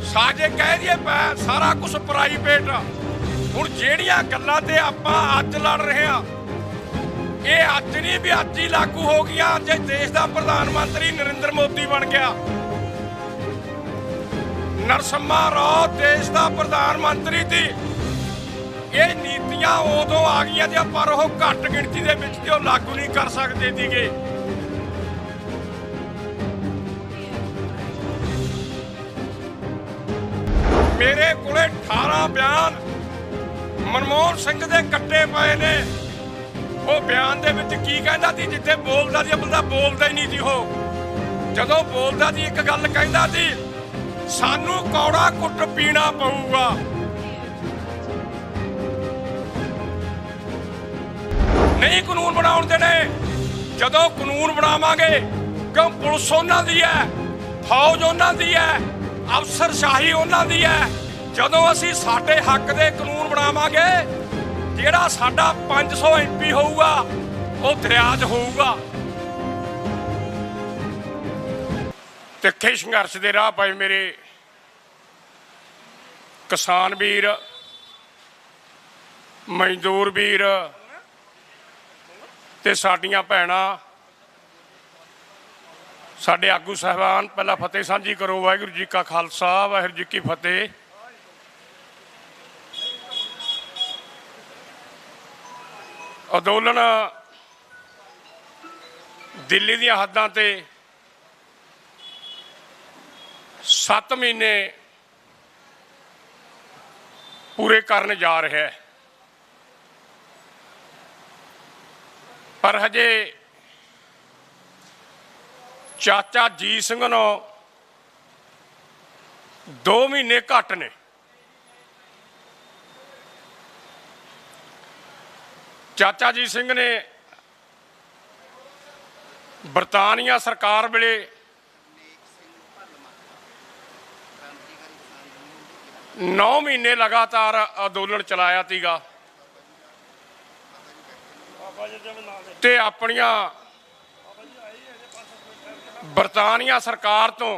साजे कह दिए सारा कुछ प्राइवेट। हुण जेड़ियां गल्लां ते आपां अज लड़ रहे हैं ये अज नहीं भी अज ही लागू हो गई। जे देश का प्रधानमंत्री नरेंद्र मोदी बन गया, नरसिम्हा राव देश का प्रधानमंत्री थी, ये नीतियां उदों आ गई पर वो घट गिणती दे विच ते लागू नहीं कर सकते थे। मेरे को 18 बयान मनमोहन सिंह दे कट्टे पे ने। वो बयान दे विच की कहंदा सी, जिथे बोलदा सी बंदा बोलदा ही नहीं सी। वो जदों बोलदा सी एक गल कहंदा सी, सानू कौड़ा घुट पीना पऊगा। नहीं कानून बनाउण देने। जदों कानून बनावांगे, क्यों पुलिस उन्हां दी है, फौज उन्हां दी है, अफसरशाही उन्हां दी है। जदों असीं साडे हक दे कानून बनावांगे, ਜਿਹੜਾ ਸਾਡਾ 500 MP ਹੋਊਗਾ ਉਹ ਦਰਿਆ 'ਚ ਹੋਊਗਾ। ਤਿੱਖੇ ਸੰਘਰਸ਼ ਦੇ ਰਾਹ ਪਏ ਮੇਰੇ ਕਿਸਾਨ ਵੀਰ, ਮਜ਼ਦੂਰ ਵੀਰ ਤੇ ਸਾਡੀਆਂ ਭੈਣਾਂ, ਸਾਡੇ ਆਗੂ ਸਾਹਿਬਾਨ। ਪਹਿਲਾਂ ਫਤਿਹ ਸਾਂਝੀ ਕਰੋ। ਵਾਹਿਗੁਰੂ ਜੀ ਕਾ ਖਾਲਸਾ, ਵਾਹਿਗੁਰੂ ਜੀ ਕੀ ਫਤਿਹ। ਅੰਦੋਲਨ ਦਿੱਲੀ ਦੀਆਂ ਹੱਦਾਂ ਤੇ 7 ਮਹੀਨੇ ਪੂਰੇ ਕਰਨ ਜਾ ਰਿਹਾ ਹੈ, ਪਰ ਹਜੇ ਚਾਚਾ ਜੀ ਸਿੰਘ ਨੂੰ 2 ਮਹੀਨੇ ਘੱਟ ਨੇ। ਚਾਚਾ ਜੀ ਸਿੰਘ ਨੇ ਬਰਤਾਨੀਆ ਸਰਕਾਰ ਵੇਲੇ 9 ਮਹੀਨੇ ਲਗਾਤਾਰ ਅੰਦੋਲਨ ਚਲਾਇਆ ਸੀਗਾ ਤੇ ਆਪਣੀਆਂ ਬਰਤਾਨੀਆ ਸਰਕਾਰ ਤੋਂ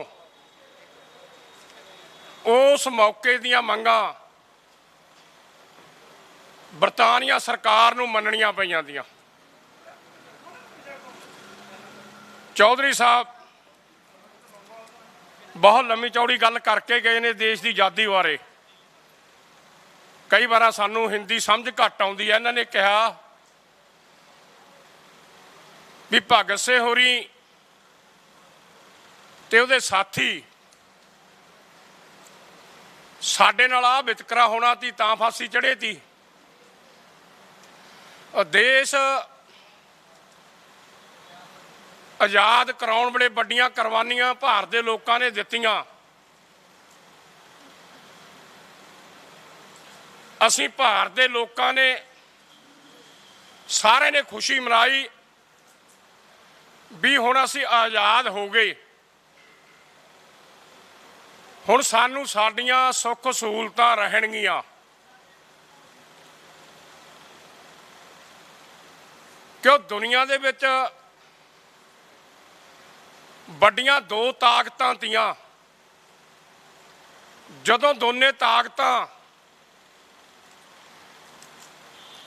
ਉਸ ਮੌਕੇ ਦੀਆਂ ਮੰਗਾਂ ਬਰਤਾਨੀਆ ਸਰਕਾਰ ਨੂੰ ਮੰਨਣੀਆਂ ਪਈਆਂ ਦੀਆਂ। ਚੌਧਰੀ ਸਾਹਿਬ ਬਹੁਤ ਲੰਮੀ ਚੌੜੀ ਗੱਲ ਕਰਕੇ ਗਏ ਨੇ ਦੇਸ਼ ਦੀ ਆਜ਼ਾਦੀ ਬਾਰੇ। ਕਈ ਵਾਰ ਸਾਨੂੰ ਹਿੰਦੀ ਸਮਝ ਘੱਟ ਆਉਂਦੀ ਹੈ। ਇਹਨਾਂ ਨੇ ਕਿਹਾ ਵੀ ਭਗਤ ਸਿੰਘ ਹੋਰੀ ਤੇ ਉਹਦੇ ਸਾਥੀ ਸਾਡੇ ਨਾਲ ਆਹ ਵਿਤਕਰਾ ਹੋਣਾ ਸੀ ਤਾਂ ਫਾਂਸੀ ਚੜ੍ਹੇ ਸੀ। ਦੇਸ਼ ਆਜ਼ਾਦ ਕਰਾਉਣ ਵੇਲੇ ਵੱਡੀਆਂ ਕੁਰਬਾਨੀਆਂ ਭਾਰਤ ਦੇ ਲੋਕਾਂ ਨੇ ਦਿੱਤੀਆਂ। ਅਸੀਂ ਭਾਰਤ ਦੇ ਲੋਕਾਂ ਨੇ ਸਾਰੇ ਨੇ ਖੁਸ਼ੀ ਮਨਾਈ ਵੀ ਹੁਣ ਅਸੀਂ ਆਜ਼ਾਦ ਹੋ ਗਏ। ਹੁਣ ਸਾਨੂੰ ਸਾਡੀਆਂ ਸੁੱਖ ਸਹੂਲਤਾਂ ਰਹਿਣਗੀਆਂ। ਕਿਉਂ ਦੁਨੀਆ ਦੇ ਵਿੱਚ ਵੱਡੀਆਂ 2 ਤਾਕਤਾਂ ਤੀਆਂ। ਜਦੋਂ ਦੋਨੇ ਤਾਕਤਾਂ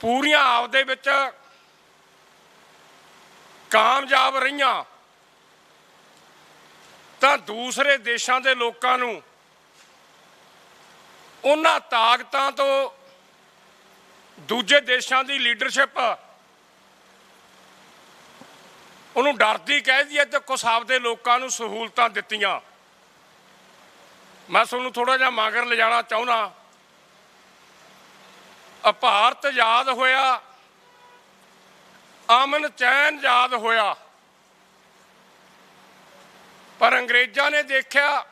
ਪੂਰੀਆਂ ਆਪਦੇ ਵਿੱਚ ਕਾਮਯਾਬ ਰਹੀਆਂ ਤਾਂ ਦੂਸਰੇ ਦੇਸ਼ਾਂ ਦੇ ਲੋਕਾਂ ਨੂੰ ਉਹਨਾਂ ਤਾਕਤਾਂ ਤੋਂ ਦੂਜੇ ਦੇਸ਼ਾਂ ਦੀ ਲੀਡਰਸ਼ਿਪ ਉਹਨੂੰ ਡਰਦੀ ਕਹਿਦੀ ਹੈ ਤੇ ਕੁਛ ਆਪਦੇ ਲੋਕਾਂ ਨੂੰ ਸਹੂਲਤਾਂ ਦਿੱਤੀਆਂ। ਮੈਂ ਤੁਹਾਨੂੰ ਥੋੜਾ ਜਿਹਾ ਮਗਰ ਲਿਜਾਣਾ ਚਾਹੁੰਦਾ। ਭਾਰਤ ਆਜ਼ਾਦ ਹੋਇਆ, ਅਮਨ ਚੈਨ ਆਜ਼ਾਦ ਹੋਇਆ, ਪਰ ਅੰਗਰੇਜ਼ਾਂ ਨੇ ਦੇਖਿਆ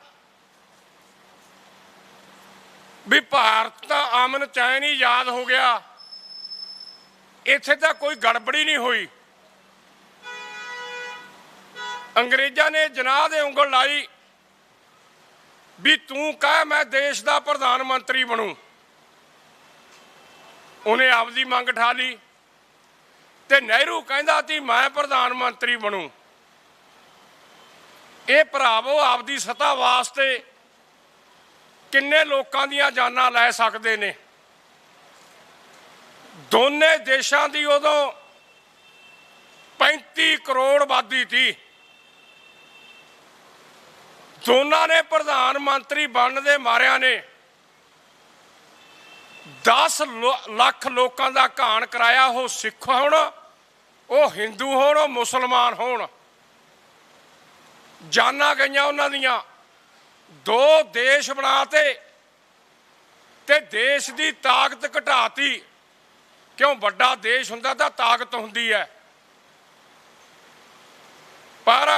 ਵੀ ਭਾਰਤ ਤਾਂ ਅਮਨ ਚੈਨ ਹੀ ਆਜ਼ਾਦ ਹੋ ਗਿਆ, ਇੱਥੇ ਤਾਂ ਕੋਈ ਗੜਬੜੀ ਨਹੀਂ ਹੋਈ। अंग्रेजा ने जनाह दे उंगल लाई भी तू कह मैं देश का प्रधानमंत्री बनूं। उन्हें आपदी मंग ठा ली ते नेहरू कहंदा सी मैं प्रधानमंत्री बनूं। ये भरावो आपदी सत्ता वास्ते किन्ने लोकां दीयां जानां लै सकदे ने। दोने देशां दी उदों 35 करोड़ आबादी थी। दोनों ने प्रधानमंत्री बनने दे मारिया ने 10 लाख लोगों का घाण कराया। वो सिख होण, वो हिंदू होण, वो मुसलमान होण, जाना गईयां उन्हां दियां। 2 देश बनाते ते देश की ताकत घटाती। क्यों? बड़ा देश हुंदा तां ताकत हुंदी है। पर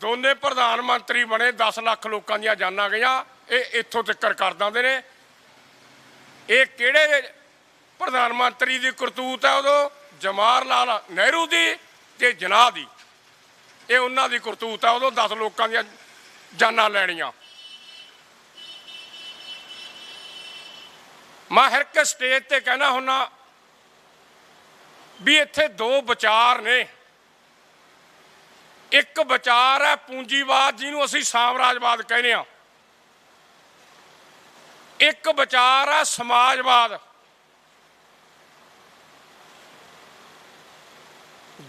दोने प्रधानमंत्री बने, 10 लाख लोगों दी जानां गईयां। ये इत्थों तक कर दिंदे ने। ये किहड़े प्रधानमंत्री की करतूत है? उदों जवाहर लाल नेहरू की ते जिन्ना दी, ये उन्हां दी करतूत है। उदों 10 लोगों दी जानां लैणियां। मैं हर एक स्टेज ते कहना हुन्ना भी इत्थे 2 विचार ने। एक विचार है पूंजीवाद, जिन्हों असीं साम्राजवाद कहने आ। एक विचार है समाजवाद।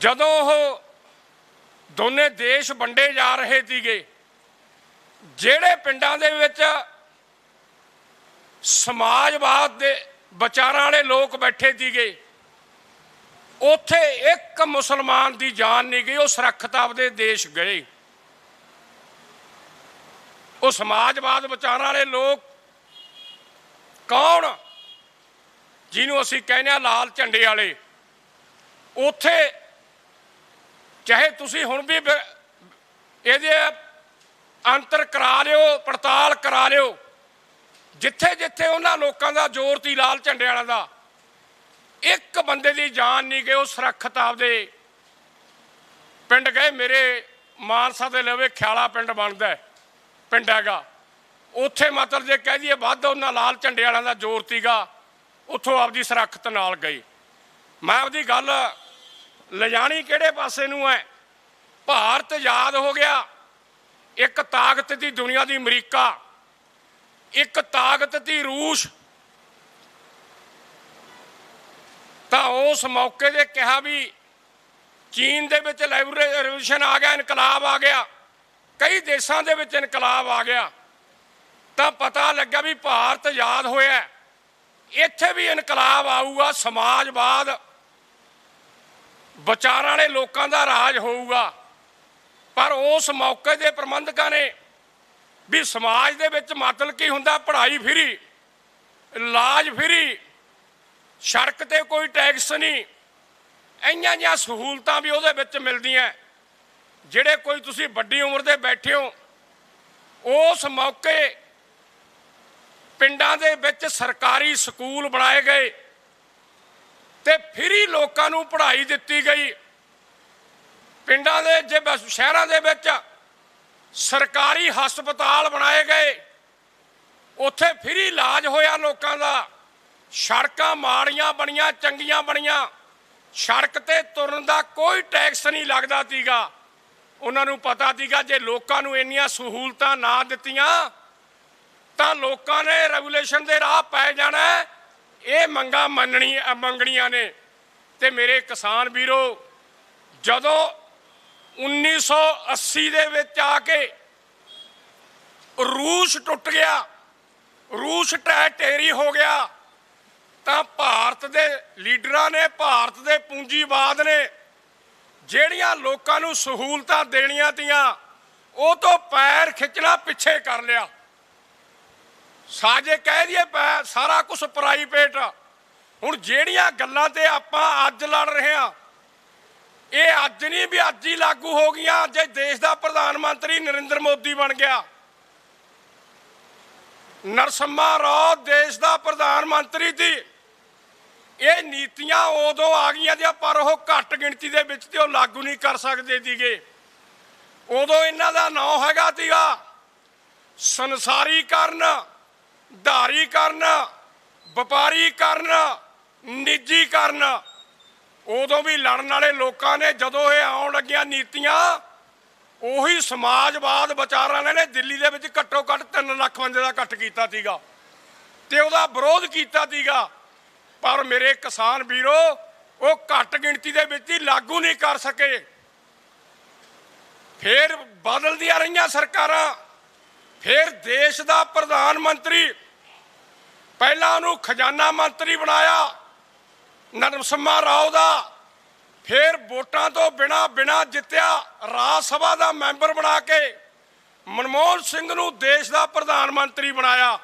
जदों दोने देश वंडे जा रहे थे, जेड़े पिंडां दे विच समाजवाद दे विचारां वाले लोग बैठे थे, उत्थे एक मुसलमान की जान नहीं गई। वो सुरक्षित आपदे देश गए। वो समाजवाद विचार वाले लोग कौन? जिन्हों असीं कहने लाल झंडे वाले। उत्थे चाहे तुसीं हुण भी इहदे अंतर करा लिओ, पड़ताल करा लिओ, जिथे जिथे उन्हां लोकां दा जोर सी लाल झंडे वालिआं दा, एक बंदे की जान नहीं गई। वो सुरक्षित आपदे पिंड गए। मेरे मानसा दे लवे ख्याला पिंड बनदा है, पिंड हैगा उत्थे। मतलब जे कह दईए वध उन्हां लाल झंडे वालिआं दा जोर सीगा, उत्थों आपदी सुरक्षित नाल गई। मैं आपदी गल लिजाणी किहड़े पासे नूं है? भारत आज़ाद हो गया। एक ताकत थी दुनिया की अमरीका, एक ताकत थी रूस। तो उस मौके दे कहा भी चीन दे विच रेवोल्यूशन आ गया, इनकलाब आ गया, कई देशों के विच इनकलाब आ गया। तो पता लगा भी भारत आज़ाद होया, इत्थे भी इनकलाब आऊगा, समाजवाद विचार वाले लोगों का राज होऊगा। पर उस मौके दे प्रबंधकों ने भी समाज दे विच मतलब की हुंदा, पढ़ाई फ्री, इलाज फ्री, सड़क ते कोई टैक्स नहीं, इन्नियां जिहियां सहूलतां भी उहदे विच मिलदियां। जिहड़े कोई तुसीं वड्डी उम्र दे बैठे हो, उस मौके पिंडां दे विच सरकारी स्कूल बनाए गए ते फ्री लोकां नूं पढ़ाई दित्ती गई। पिंडां दे जे शहरां दे विच सरकारी हस्पताल बनाए गए, उत्थे फ्री इलाज होया लोकां दा। सड़कां माड़ियां बणियां, चंगियां बणियां, सड़क ते तुरन दा कोई टैक्स नहीं लगदा सीगा। उन्हां नूं पता सीगा जे लोकां नूं इन्नियां सहूलतां ना दित्तियां तां लोकां ने रेवोल्यूशन दे राह पै जाना। ये मंगां मंगणियां ने। ते मेरे किसान वीरो, जदों 1980 दे विच आके रूस टुट गया, रूस ढेरी हो गया, तो भारत के लीडरां ने, भारत के पूंजीवाद ने ਜਿਹੜੀਆਂ लोगों ਨੂੰ सहूलतां देनियां तीयां, ਉਹ तो पैर खिंचना पिछे कर लिया। साजे कह दिए सारा कुछ प्राइवेट। हुण ਜਿਹੜੀਆਂ गल्लां ते आपां अज लड़ रहे हैं, ये अज नहीं भी अज ही लागू हो गई। जे देश का प्रधानमंत्री नरेंद्र मोदी बन गया, नरसिम्हा राव देश का प्रधानमंत्री थी, ये नीतियां उदों आ गई पर वो घट गिणती दे विच ते लागू नहीं कर सकते थे। उदों इन्हां दा नाम हैगा सीगा संसारीकरण, धारीकरण, वपारीकरण, निजीकरण। उदों भी लड़न वाले लोगों ने जदों ये आउण लगियां नीतियां, ਉਹੀ ਸਮਾਜਵਾਦ ਵਿਚਾਰਾਂ ਨੇ ਦਿੱਲੀ ਦੇ ਵਿੱਚ ਘੱਟੋ ਘੱਟ 3 ਲੱਖ ਬੰਦੇ ਦਾ ਇਕੱਠ ਕੀਤਾ ਸੀਗਾ ਤੇ ਉਹਦਾ ਵਿਰੋਧ ਕੀਤਾ ਸੀਗਾ। ਪਰ ਮੇਰੇ ਕਿਸਾਨ ਵੀਰੋ ਉਹ ਘੱਟ ਗਿਣਤੀ ਦੇ ਵਿੱਚ ਹੀ ਲਾਗੂ ਨਹੀਂ ਕਰ ਸਕੇ। ਫਿਰ ਬਦਲਦੀਆਂ ਰਹੀਆਂ ਸਰਕਾਰਾਂ, ਫਿਰ ਦੇਸ਼ ਦਾ ਪ੍ਰਧਾਨ ਮੰਤਰੀ, ਪਹਿਲਾਂ ਉਹਨੂੰ ਖਜ਼ਾਨਾ ਮੰਤਰੀ ਬਣਾਇਆ ਨਰਸਿਮਹਾ ਰਾਓ ਦਾ, ਫਿਰ ਵੋਟਾਂ ਤੋਂ ਬਿਨਾਂ ਜਿੱਤਿਆ ਰਾਜ ਸਭਾ ਦਾ ਮੈਂਬਰ ਬਣਾ ਕੇ ਮਨਮੋਹਨ ਸਿੰਘ ਨੂੰ ਦੇਸ਼ ਦਾ ਪ੍ਰਧਾਨ ਮੰਤਰੀ ਬਣਾਇਆ।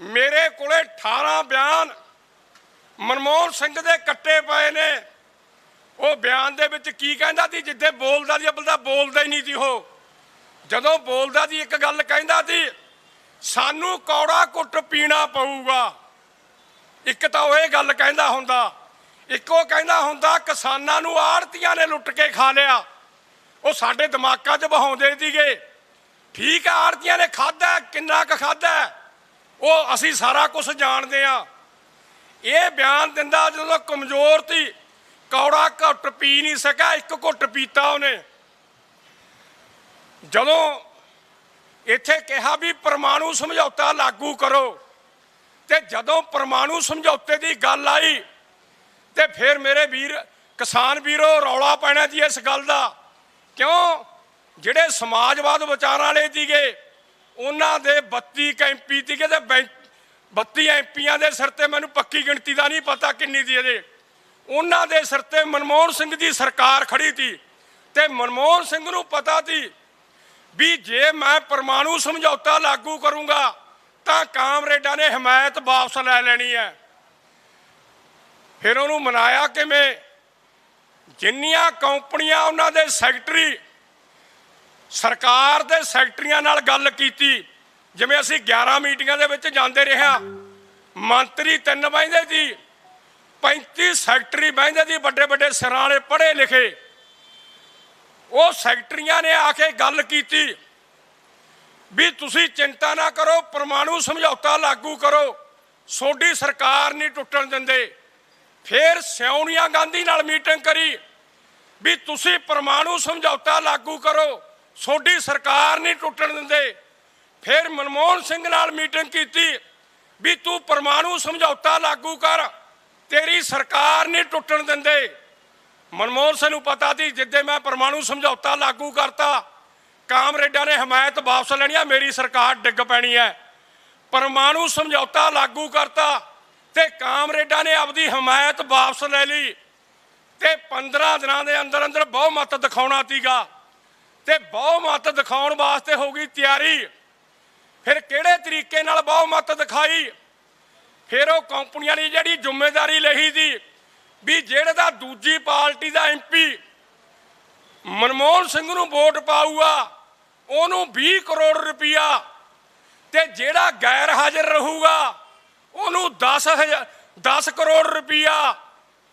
ਮੇਰੇ ਕੋਲੇ 18 ਬਿਆਨ ਮਨਮੋਹਨ ਸਿੰਘ ਦੇ ਕੱਟੇ ਪਏ ਨੇ। ਉਹ ਬਿਆਨ ਦੇ ਵਿੱਚ ਕੀ ਕਹਿੰਦਾ ਸੀ? ਜਿੱਦੇ ਬੋਲਦਾ ਸੀ ਅਬਲ ਤਾਂ ਬੋਲਦਾ ਹੀ ਨਹੀਂ ਸੀ। ਉਹ ਜਦੋਂ ਬੋਲਦਾ ਸੀ ਇੱਕ ਗੱਲ ਕਹਿੰਦਾ ਸੀ, ਸਾਨੂੰ ਕੌੜਾ ਘੁੱਟ ਪੀਣਾ ਪਊਗਾ। ਇੱਕ ਤਾਂ ਉਹ ਇਹ ਗੱਲ ਕਹਿੰਦਾ ਹੁੰਦਾ, ਇੱਕ ਉਹ ਕਹਿੰਦਾ ਹੁੰਦਾ ਕਿਸਾਨਾਂ ਨੂੰ ਆੜ੍ਹਤੀਆਂ ਨੇ ਲੁੱਟ ਕੇ ਖਾ ਲਿਆ। ਉਹ ਸਾਡੇ ਦਿਮਾਗਾਂ 'ਚ ਬਹਾਉਂਦੇ ਸੀਗੇ। ਠੀਕ ਹੈ, ਆੜ੍ਹਤੀਆਂ ਨੇ ਖਾਧਾ, ਕਿੰਨਾ ਕੁ ਖਾਧਾ ਉਹ ਅਸੀਂ ਸਾਰਾ ਕੁਝ ਜਾਣਦੇ ਹਾਂ। ਇਹ ਬਿਆਨ ਦਿੰਦਾ ਜਦੋਂ ਕਮਜ਼ੋਰ ਸੀ, ਕੌੜਾ ਘੁੱਟ ਪੀ ਨਹੀਂ ਸਕਿਆ, ਇੱਕ ਘੁੱਟ ਪੀਤਾ ਉਹਨੇ। ਜਦੋਂ ਇੱਥੇ ਕਿਹਾ ਵੀ ਪਰਮਾਣੂ ਸਮਝੌਤਾ ਲਾਗੂ ਕਰੋ, ਤੇ ਜਦੋਂ ਪਰਮਾਣੂ ਸਮਝੌਤੇ ਦੀ ਗੱਲ ਆਈ ਤੇ ਫਿਰ ਮੇਰੇ ਵੀਰ ਕਿਸਾਨ ਵੀਰੋ ਰੌਲਾ ਪੈਣਾ ਜੀ ਇਸ ਗੱਲ ਦਾ। ਕਿਉਂ? ਜਿਹੜੇ ਸਮਾਜਵਾਦ ਵਿਚਾਰਾਂ ਵਾਲੇ ਸੀਗੇ ਉਹਨਾਂ ਦੇ 32 ਐਮਪੀ ਸੀਗੇ ਤੇ 32 ਐਮਪੀਆਂ ਦੇ ਸਿਰ ਤੇ ਮੈਨੂੰ ਪੱਕੀ ਗਿਣਤੀ ਦਾ ਨਹੀਂ ਪਤਾ ਕਿੰਨੀ ਸੀ ਇਹਦੇ, ਉਹਨਾਂ ਦੇ ਸਿਰ ਤੇ ਮਨਮੋਹਨ ਸਿੰਘ ਦੀ ਸਰਕਾਰ ਖੜੀ ਸੀ ਤੇ ਮਨਮੋਹਨ ਸਿੰਘ ਨੂੰ ਪਤਾ ਸੀ ਵੀ ਜੇ ਮੈਂ ਪਰਮਾਣੂ ਸਮਝੌਤਾ ਲਾਗੂ ਕਰੂੰਗਾ ਤਾਂ ਕਾਮਰੇਡਾਂ ਨੇ ਹਮਾਇਤ ਵਾਪਸ ਲੈ ਲੈਣੀ ਹੈ। ਫਿਰ ਉਹਨੂੰ ਮਨਾਇਆ ਕਿਵੇਂ? ਜਿੰਨੀਆਂ ਕੰਪਨੀਆਂ ਉਹਨਾਂ ਦੇ ਸੈਕਟਰੀ ਸਰਕਾਰ ਦੇ ਸੈਕਟਰੀਆਂ ਨਾਲ ਗੱਲ ਕੀਤੀ, ਜਿਵੇਂ ਅਸੀਂ 11 ਮੀਟਿੰਗਾਂ ਦੇ ਵਿੱਚ ਜਾਂਦੇ ਰਿਹਾ, ਮੰਤਰੀ 3 ਬਹਿੰਦੇ ਸੀ, 35 ਸੈਕਟਰੀ ਬਹਿੰਦੇ ਸੀ, ਵੱਡੇ ਵੱਡੇ ਸਿਰਾਂ ਵਾਲੇ ਪੜ੍ਹੇ ਲਿਖੇ। ਉਹ ਸੈਕਟਰੀਆਂ ਨੇ ਆ ਕੇ ਗੱਲ ਕੀਤੀ ਵੀ ਤੁਸੀਂ ਚਿੰਤਾ ਨਾ ਕਰੋ, ਪਰਮਾਣੂ ਸਮਝੌਤਾ ਲਾਗੂ ਕਰੋ, ਤੁਹਾਡੀ ਸਰਕਾਰ ਨਹੀਂ ਟੁੱਟਣ ਦਿੰਦੇ। ਫਿਰ ਸੋਨੀਆ ਗਾਂਧੀ ਨਾਲ ਮੀਟਿੰਗ ਕਰੀ ਵੀ ਤੁਸੀਂ ਪਰਮਾਣੂ ਸਮਝੌਤਾ ਲਾਗੂ ਕਰੋ, ਤੁਹਾਡੀ ਸਰਕਾਰ ਨਹੀਂ ਟੁੱਟਣ ਦਿੰਦੇ। ਫਿਰ ਮਨਮੋਹਨ ਸਿੰਘ ਨਾਲ ਮੀਟਿੰਗ ਕੀਤੀ ਵੀ ਤੂੰ ਪਰਮਾਣੂ ਸਮਝੌਤਾ ਲਾਗੂ ਕਰ, ਤੇਰੀ ਸਰਕਾਰ ਨਹੀਂ ਟੁੱਟਣ ਦਿੰਦੇ। ਮਨਮੋਹਨ ਸਿੰਘ ਨੂੰ ਪਤਾ ਸੀ ਜਿੱਦੇ ਮੈਂ ਪਰਮਾਣੂ ਸਮਝੌਤਾ ਲਾਗੂ ਕਰਤਾ ਕਾਮਰੇਡਾਂ ਨੇ ਹਮਾਇਤ ਵਾਪਸ ਲੈਣੀ ਆ, ਮੇਰੀ ਸਰਕਾਰ ਡਿੱਗ ਪੈਣੀ ਹੈ। ਪਰਮਾਣੂ ਸਮਝੌਤਾ ਲਾਗੂ ਕਰਤਾ ਤੇ ਕਾਮਰੇਡਾਂ ਨੇ ਆਪਦੀ ਹਮਾਇਤ ਵਾਪਸ ਲੈ ਲਈ ਤੇ 15 ਦਿਨਾਂ ਦੇ ਅੰਦਰ ਅੰਦਰ ਬਹੁਮਤ ਦਿਖਾਉਣਾ ਸੀਗਾ ਤੇ ਬਹੁਮਤ ਦਿਖਾਉਣ ਵਾਸਤੇ ਹੋ ਗਈ ਤਿਆਰੀ। ਫਿਰ ਕਿਹੜੇ ਤਰੀਕੇ ਨਾਲ ਬਹੁਮਤ ਦਿਖਾਈ? ਫਿਰ ਉਹ ਕੰਪਨੀਆਂ ਨੇ ਜਿਹੜੀ ਜ਼ਿੰਮੇਵਾਰੀ ਲਈ ਸੀ ਵੀ ਜਿਹੜੇ ਦਾ ਦੂਜੀ ਪਾਰਟੀ ਦਾ ਐਮਪੀ ਮਨਮੋਹਨ ਸਿੰਘ ਨੂੰ ਵੋਟ ਪਾਊਗਾ ਉਹਨੂੰ 20 ਕਰੋੜ ਰੁਪਈਆ ਤੇ ਜਿਹੜਾ ਗੈਰ ਹਾਜ਼ਰ ਰਹੂਗਾ ਉਹਨੂੰ 10 ਕਰੋੜ ਰੁਪਈਆ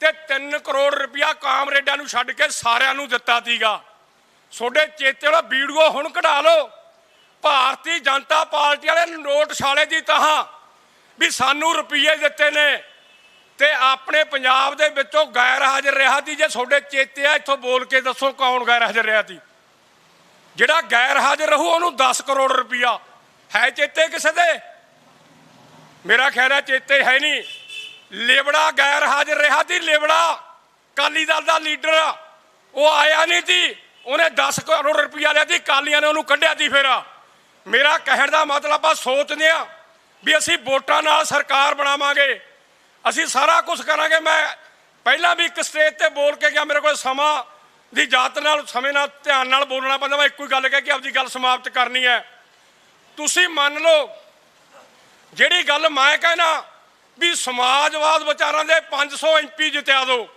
ਤੇ 3 ਕਰੋੜ ਰੁਪਈਆ ਕਾਮਰੇਡਾਂ ਨੂੰ ਛੱਡ ਕੇ ਸਾਰਿਆਂ ਨੂੰ ਦਿੱਤਾ ਸੀਗਾ। ਤੁਹਾਡੇ ਚੇਤੇ ਵਾਲਾ ਵੀਡੀਓ ਹੁਣ ਕਢਾ ਲਓ, ਭਾਰਤੀ ਜਨਤਾ ਪਾਰਟੀ ਵਾਲੇ ਨੋਟ ਛਾਲੇ ਦੀ ਤਹਾਂ ਵੀ ਸਾਨੂੰ ਰੁਪਈਏ ਦਿੱਤੇ ਨੇ ਤੇ ਆਪਣੇ ਪੰਜਾਬ ਦੇ ਵਿੱਚੋਂ ਗੈਰ ਹਾਜ਼ਰ ਰਿਹਾ ਸੀ। ਜੇ ਤੁਹਾਡੇ ਚੇਤੇ ਆ ਇੱਥੋਂ ਬੋਲ ਕੇ ਦੱਸੋ ਕੌਣ ਗੈਰ ਹਾਜ਼ਰ ਰਿਹਾ ਸੀ? ਜਿਹੜਾ ਗੈਰ ਹਾਜ਼ਰ ਰਹੂ ਉਹਨੂੰ 10 ਕਰੋੜ ਰੁਪਈਆ। ਹੈ ਚੇਤੇ ਕਿਸੇ ਦੇ? ਮੇਰਾ ਖਿਆਲ ਹੈ ਚੇਤੇ ਹੈ ਨਹੀਂ। ਲਿਬੜਾ ਗੈਰ ਹਾਜ਼ਰ ਰਿਹਾ ਸੀ, ਲਿਬੜਾ ਅਕਾਲੀ ਦਲ ਦਾ ਲੀਡਰ, ਉਹ ਆਇਆ ਨਹੀਂ ਸੀ, ਉਹਨੇ 10 ਕਰੋੜ ਰੁਪਈਆ ਲਿਆ ਸੀ, ਅਕਾਲੀਆਂ ਨੇ ਉਹਨੂੰ ਕੱਢਿਆ ਸੀ। ਫਿਰ ਮੇਰਾ ਕਹਿਣ ਦਾ ਮਤਲਬ ਆ ਸੋਚਦੇ ਹਾਂ ਵੀ ਅਸੀਂ ਵੋਟਾਂ ਨਾਲ ਸਰਕਾਰ ਬਣਾਵਾਂਗੇ, ਅਸੀਂ ਸਾਰਾ ਕੁਝ ਕਰਾਂਗੇ। ਮੈਂ ਪਹਿਲਾਂ ਵੀ ਇੱਕ ਸਟੇਜ ਤੇ ਬੋਲ ਕੇ ਗਿਆ, ਮੇਰੇ ਕੋਲ ਸਮਾਂ ਦੀ ਜਾਤ ਨਾਲ ਸਮੇਂ ਨਾਲ ਧਿਆਨ ਨਾਲ ਬੋਲਣਾ ਪੈਂਦਾ। ਮੈਂ ਇੱਕੋ ਹੀ ਗੱਲ ਕਹਿ ਕੇ ਆਪਦੀ ਗੱਲ ਸਮਾਪਤ ਕਰਨੀ ਹੈ। ਤੁਸੀਂ ਮੰਨ ਲਓ ਜਿਹੜੀ ਗੱਲ ਮੈਂ ਕਹਿਣਾ ਵੀ ਸਮਾਜਵਾਦ ਵਿਚਾਰਾਂ ਦੇ 500 ਐਮਪੀ ਜਿੱਤਿਆ ਦਿਓ,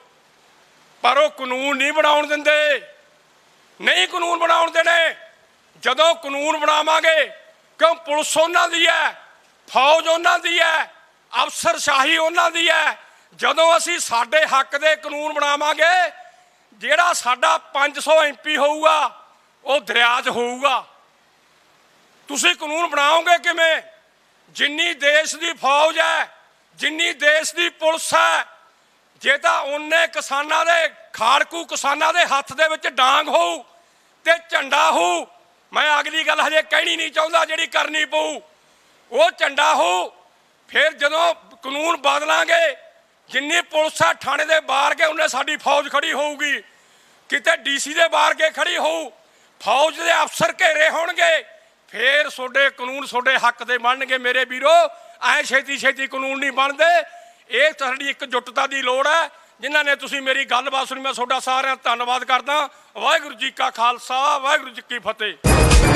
ਪਰ ਉਹ ਕਾਨੂੰਨ ਨਹੀਂ ਬਣਾਉਣ ਦਿੰਦੇ, ਨਹੀਂ ਕਾਨੂੰਨ ਬਣਾਉਣ ਦੇਣੇ। ਜਦੋਂ ਕਾਨੂੰਨ ਬਣਾਵਾਂਗੇ, ਕਿਉਂ ਪੁਲਿਸ ਉਹਨਾਂ ਦੀ ਹੈ, ਫੌਜ ਉਹਨਾਂ ਦੀ ਹੈ, ਅਫਸਰਸ਼ਾਹੀ ਉਹਨਾਂ ਦੀ ਹੈ। ਜਦੋਂ ਅਸੀਂ ਸਾਡੇ ਹੱਕ ਦੇ ਕਾਨੂੰਨ ਬਣਾਵਾਂਗੇ, ਜਿਹੜਾ ਸਾਡਾ 500 ਐਮਪੀ ਹੋਊਗਾ ਉਹ ਦਰਿਆ 'ਚ ਹੋਊਗਾ। ਤੁਸੀਂ ਕਾਨੂੰਨ ਬਣਾਓਗੇ ਕਿਵੇਂ? ਜਿੰਨੀ ਦੇਸ਼ ਦੀ ਫੌਜ ਹੈ, ਜਿੰਨੀ ਦੇਸ਼ ਦੀ ਪੁਲਿਸ ਹੈ, ਜੇ ਤਾਂ ਉਹਨੇ ਕਿਸਾਨਾਂ ਦੇ ਖਾੜਕੂ ਕਿਸਾਨਾਂ ਦੇ ਹੱਥ ਦੇ ਵਿੱਚ ਡਾਂਗ ਹੋਊ ਤੇ ਝੰਡਾ ਹੋ। मैं अगली गल हजे कहनी नहीं चाहता जिहड़ी करनी पऊ वो झंडा हो। फिर जदों कानून बदलांगे जिन्नी पुलिस आ थाने दे बाहर के उन्हें साडी फौज खड़ी होऊगी, किते डीसी दे बाहर के खड़ी होऊ, फौज दे अफसर घेरे होणगे, फिर सोडे कानून सोडे हक दे बनणगे। मेरे वीरो ऐ छेती छेती कानून नहीं बनते। ये साडी एकजुटता की लोड़ है। जिन्हां ने तुसीं मेरी गलबात सुनी मैं तुहाडा सारिਆਂ ਦਾ धन्नवाद करदा। वाहिगुरू जी का खालसा वाहिगुरू जी की फतेह।